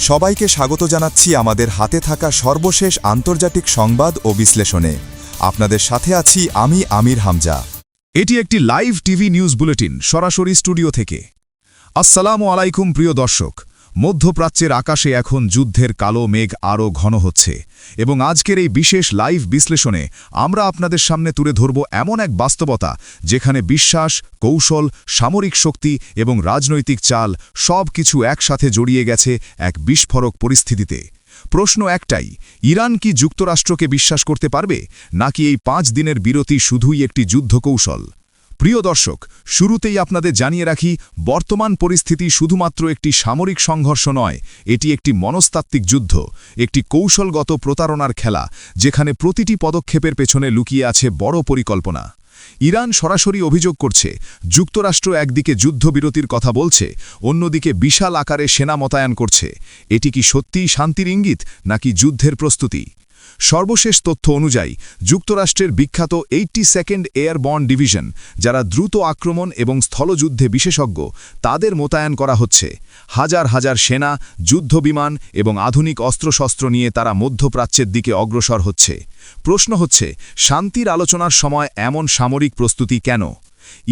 সবাইকে স্বাগত জানাচ্ছি আমাদের হাতে থাকা সর্বশেষ আন্তর্জাতিক সংবাদ ও বিশ্লেষণে। আপনাদের সাথে আছি আমি আমির হামজা। এটি একটি লাইভ টিভি নিউজ বুলেটিন সরাসরি স্টুডিও থেকে। আসসালামু আলাইকুম প্রিয় দর্শক। মধ্যপ্রাচ্যের আকাশে এখন যুদ্ধের কালো মেঘ আরও ঘন হচ্ছে এবং আজকের এই বিশেষ লাইভ বিশ্লেষণে আমরা আপনাদের সামনে তুলে ধরব এমন এক বাস্তবতা যেখানে বিশ্বাস, কৌশল, সামরিক শক্তি এবং রাজনৈতিক চাল সব কিছু একসাথে জড়িয়ে গেছে এক বিস্ফোরক পরিস্থিতিতে। প্রশ্ন একটাই, ইরান কি যুক্তরাষ্ট্রকে বিশ্বাস করতে পারবে, নাকি এই 5 দিনের বিরতি শুধুই একটি যুদ্ধকৌশল? প্রিয় দর্শক, শুরুতেই আপনাদের জানিয়ে রাখি, বর্তমান পরিস্থিতি শুধুমাত্র একটি সামরিক সংঘর্ষ নয়, এটি একটি মনস্তাত্ত্বিক যুদ্ধ, একটি কৌশলগত প্রতারণার খেলা যেখানে প্রতিটি পদক্ষেপের পেছনে লুকিয়ে আছে বড় পরিকল্পনা। ইরান সরাসরি অভিযোগ করছে যুক্তরাষ্ট্র একদিকে যুদ্ধবিরতির কথা বলছে, অন্যদিকে বিশাল আকারে সেনা মোতায়েন করছে। এটি কি সত্যিই শান্তির ইঙ্গিত নাকি যুদ্ধের প্রস্তুতি? সর্বশেষ তথ্য অনুযায়ী যুক্তরাষ্ট্রের বিখ্যাত 82nd এয়ারবর্ন ডিভিশন, যারা দ্রুত আক্রমণ এবং স্থলযুদ্ধে বিশেষজ্ঞ, তাদের মোতায়েন করা হচ্ছে। হাজার হাজার সেনা, যুদ্ধবিমান এবং আধুনিক অস্ত্রশস্ত্র নিয়ে তারা মধ্যপ্রাচ্যের দিকে অগ্রসর হচ্ছে। প্রশ্ন হচ্ছে, শান্তির আলোচনার সময় এমন সামরিক প্রস্তুতি কেন?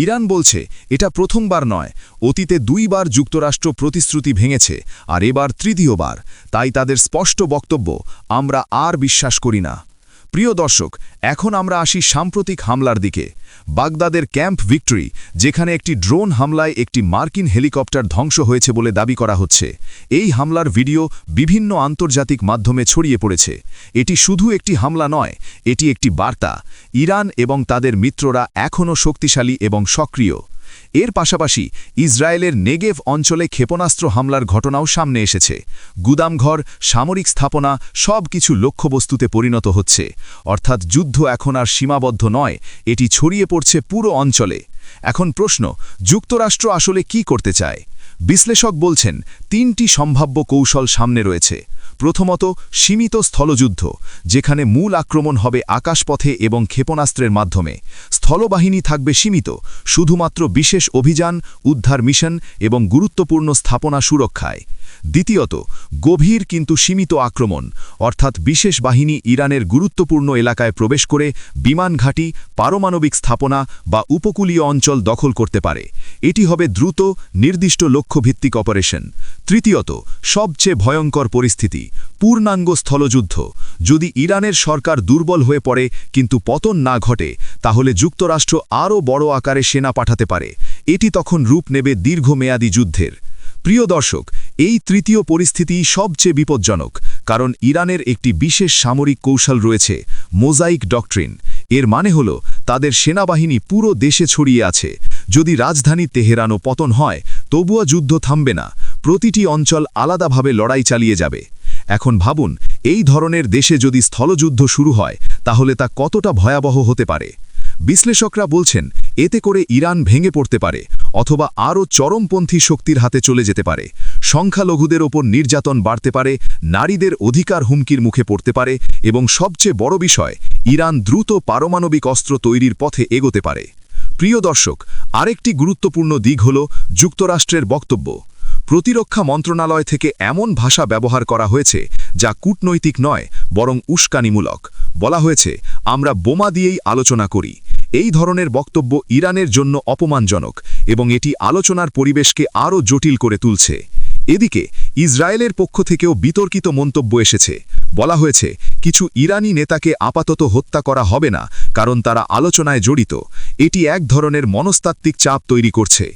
ইরান বলছে এটা প্রথমবার নয়, অতীতে 2 বার যুক্তরাষ্ট্র প্রতিশ্রুতি ভেঙেছে, আর এবার তৃতীয়বার। তাই তাদের স্পষ্ট বক্তব্য, আমরা আর বিশ্বাস করি না। প্রিয় দর্শক, এখন আমরা আসি সাম্প্রতিক হামলার দিকে। বাগদাদের ক্যাম্প ভিক্টরি, যেখানে একটি ড্রোন হামলায় একটি মার্কিন হেলিকপ্টার ধ্বংস হয়েছে বলে দাবি করা হচ্ছে। এই হামলার ভিডিও বিভিন্ন আন্তর্জাতিক মাধ্যমে ছড়িয়ে পড়েছে। এটি শুধু একটি হামলা নয়, এটি একটি বার্তা। ইরান এবং তাদের মিত্ররা এখনও শক্তিশালী এবং সক্রিয়। এর পাশাপাশি ইসরায়েলের নেগেভ অঞ্চলে ক্ষেপণাস্ত্র হামলার ঘটনাও সামনে এসেছে। গুদামঘর, সামরিক স্থাপনা সব কিছু লক্ষ্যবস্তুতে পরিণত হচ্ছে। অর্থাৎ যুদ্ধ এখন আর সীমাবদ্ধ নয়, এটি ছড়িয়ে পড়ছে পুরো অঞ্চলে। এখন প্রশ্ন, যুক্তরাষ্ট্র আসলে কি করতে চায়? বিশ্লেষক বলছেন 3টি সম্ভাব্য কৌশল সামনে রয়েছে। প্রথমত, সীমিত স্থলযুদ্ধ, যেখানে মূল আক্রমণ হবে আকাশপথে এবং ক্ষেপণাস্ত্রের মাধ্যমে। স্থলবাহিনী থাকবে সীমিত, শুধুমাত্র বিশেষ অভিযান, উদ্ধার মিশন এবং গুরুত্বপূর্ণ স্থাপনা সুরক্ষায়। দ্বিতীয়ত, গভীর কিন্তু সীমিত আক্রমণ, অর্থাৎ বিশেষ বাহিনী ইরানের গুরুত্বপূর্ণ এলাকায় প্রবেশ করে বিমান ঘাঁটি, পারমাণবিক স্থাপনা বা উপকূলীয় অঞ্চল দখল করতে পারে। এটি হবে দ্রুত, নির্দিষ্ট লক্ষ্যভিত্তিক অপারেশন। তৃতীয়ত, সবচেয়ে ভয়ঙ্কর পরিস্থিতি, পূর্ণাঙ্গ স্থলযুদ্ধ। যদি ইরানের সরকার দুর্বল হয়ে পড়ে কিন্তু পতন না ঘটে, তাহলে যুক্তরাষ্ট্র আরও বড় আকারে সেনা পাঠাতে পারে। এটি তখন রূপ নেবে দীর্ঘমেয়াদী যুদ্ধের। প্রিয় দর্শক, এই তৃতীয় পরিস্থিতি সবচেয়ে বিপজ্জনক, কারণ ইরানের একটি বিশেষ সামরিক কৌশল রয়েছে, মোজাইক ডক্ট্রিন। এর মানে হল তাদের সেনাবাহিনী পুরো দেশে ছড়িয়ে আছে। যদি রাজধানী তেহরানও পতন হয়, তবুও যুদ্ধ থামবে না, প্রতিটি অঞ্চল আলাদাভাবে লড়াই চালিয়ে যাবে। এখন ভাবুন, এই ধরনের দেশে যদি স্থলযুদ্ধ শুরু হয়, তাহলে তা কতটা ভয়াবহ হতে পারে। বিশ্লেষকরা বলছেন এতে করে ইরান ভেঙে পড়তে পারে, অথবা আরও চরমপন্থী শক্তির হাতে চলে যেতে পারে। সংখ্যালঘুদের ওপর নির্যাতন বাড়তে পারে, নারীদের অধিকার হুমকির মুখে পড়তে পারে, এবং সবচেয়ে বড় বিষয়, ইরান দ্রুত পারমাণবিক অস্ত্র তৈরির পথে এগোতে পারে। প্রিয় দর্শক, আরেকটি গুরুত্বপূর্ণ দিক হল যুক্তরাষ্ট্রের বক্তব্য। প্রতিরক্ষা মন্ত্রণালয় থেকে এমন ভাষা ব্যবহার করা হয়েছে যা কূটনৈতিক নয়, বরং উস্কানিমূলক। বলা হয়েছে, আমরা বোমা দিয়েই আলোচনা করি। এই ধরনের বক্তব্য ইরানের জন্য অপমানজনক এবং এটি আলোচনার পরিবেশকে আরও জটিল করে তুলছে। এদিকে ইসরায়েলের পক্ষ থেকেও বিতর্কিত মন্তব্য এসেছে। বলা হয়েছে, কিছু ইরানি নেতাকে আপাতত হত্যা করা হবে না, কারণ তারা আলোচনায় জড়িত। এটি এক ধরনের মনস্তাত্ত্বিক চাপ তৈরি করছে।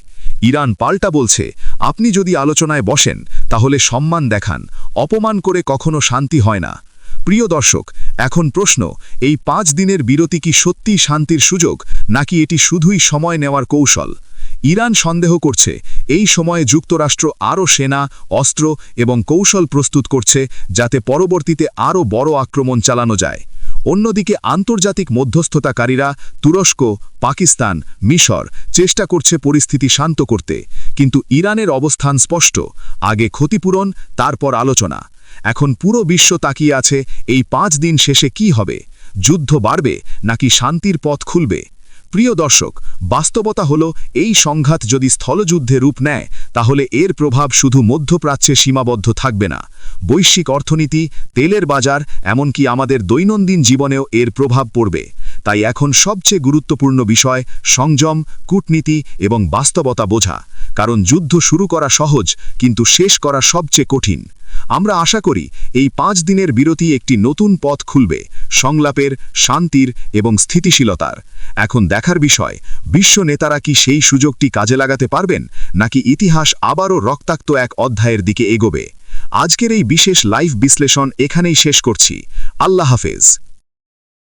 ইরান পাল্টা বলছে, আপনি যদি আলোচনায় বসেন তাহলে সম্মান দেখান, অপমান করে কখনো শান্তি হয় না। প্রিয় দর্শক, এখন প্রশ্ন, এই 5 দিনের বিরতি কি সত্যিই শান্তির সুযোগ, নাকি এটি শুধুই সময় নেওয়ার কৌশল? ইরান সন্দেহ করছে এই সময়ে যুক্তরাষ্ট্র আরও সেনা, অস্ত্র এবং কৌশল প্রস্তুত করছে, যাতে পরবর্তীতে আরও বড় আক্রমণ চালানো যায়। অন্যদিকে আন্তর্জাতিক মধ্যস্থতাকারীরা তুরস্ক, পাকিস্তান, মিশর চেষ্টা করছে পরিস্থিতি শান্ত করতে, কিন্তু ইরানের অবস্থান স্পষ্ট, আগে ক্ষতিপূরণ, তারপর আলোচনা। এখন পুরো বিশ্ব তাকিয়ে আছে এই 5 দিন শেষে কি হবে, যুদ্ধ বাড়বে নাকি শান্তির পথ খুলবে? প্রিয় দর্শক, বাস্তবতা হল এই সংঘাত যদি স্থলযুদ্ধে রূপ নেয় তাহলে এর প্রভাব শুধু মধ্যপ্রাচ্যে সীমাবদ্ধ থাকবে না। বৈশ্বিক অর্থনীতি, তেলের বাজার, এমনকি আমাদের দৈনন্দিন জীবনেও এর প্রভাব পড়বে। তাই এখন সবচেয়ে গুরুত্বপূর্ণ বিষয় সংযম, কূটনীতি এবং বাস্তবতা বোঝা। কারণ যুদ্ধ শুরু করা সহজ, কিন্তু শেষ করা সবচেয়ে কঠিন। আমরা আশা করি এই 5 দিনের বিরতি একটি নতুন পথ খুলবে, সংলাপের, শান্তির এবং স্থিতিশীলতার। এখন দেখার বিষয়, বিশ্ব নেতারা কি সেই সুযোগটি কাজে লাগাতে পারবেন, নাকি ইতিহাস আবারও রক্তাক্ত এক অধ্যায়ের দিকে এগোবে। আজকের এই বিশেষ লাইভ বিশ্লেষণ এখানেই শেষ করছি। আল্লাহ হাফেজ।